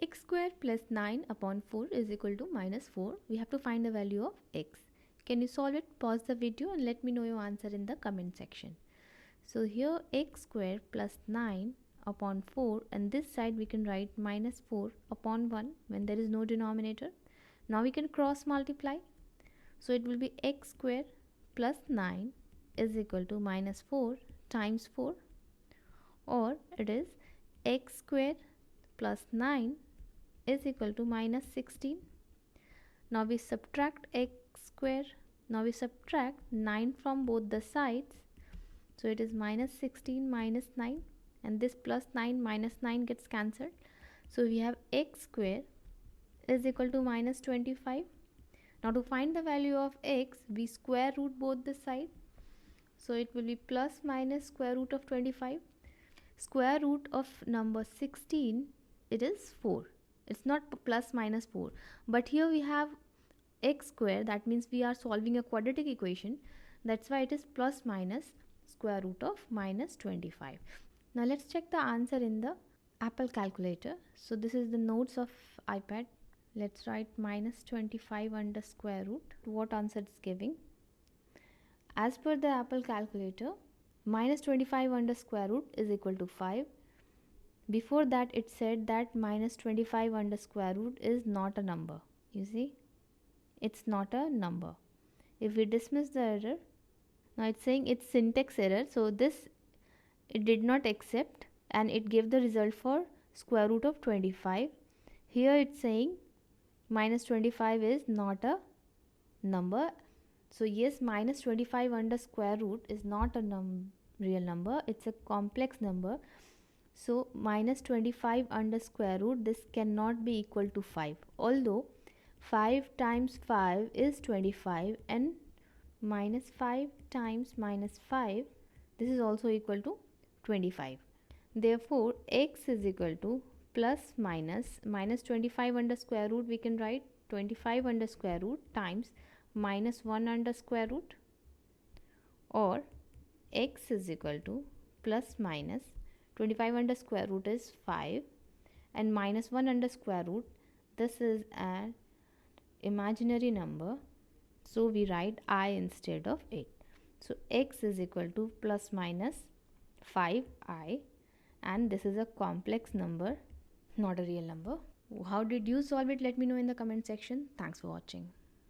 x square plus 9 upon 4 is equal to minus 4. We have to find the value of x. Can you solve it? Pause the video and let me know your answer in the comment section. So here x square plus 9 upon 4, and this side we can write minus 4 upon 1 when there is no denominator. Now we can cross multiply. So it will be x square plus 9 is equal to minus 4 times 4, or it is x square plus 9 is equal to minus 16. Now we subtract x square. Now we subtract 9 from both the sides. So it is minus 16 minus 9, and this plus 9 minus 9 gets cancelled. So we have x square is equal to minus 25. Now to find the value of x, we square root both the sides. So it will be plus minus square root of 25. Square root of number 16, it is 4. It's not plus minus 4. But here we have x square, that means we are solving a quadratic equation. That's why it is plus minus square root of minus 25. Now let's check the answer in the Apple calculator. So this is the notes of iPad. Let's write minus 25 under square root. What answer it's giving? As per the Apple calculator, minus 25 under square root is equal to 5. Before that it said that minus 25 under square root is not a number. You see, it's not a number. If we dismiss the error, now it's saying it's syntax error, so this it did not accept and it gave the result for square root of 25. Here it's saying minus 25 is not a number. So yes, minus 25 under square root is not a real number, it's a complex number. So minus 25 under square root, this cannot be equal to 5. Although 5 times 5 is 25, and minus 5 times minus 5, this is also equal to 25. Therefore x is equal to plus minus 25 under square root, we can write 25 under square root times minus 1 under square root, or x is equal to plus minus 25 under square root is 5 and minus 1 under square root, this is an imaginary number, so we write I instead of 8. So x is equal to plus minus 5i, and this is a complex number, not a real number. How did you solve it? Let me know in the comment section. Thanks for watching.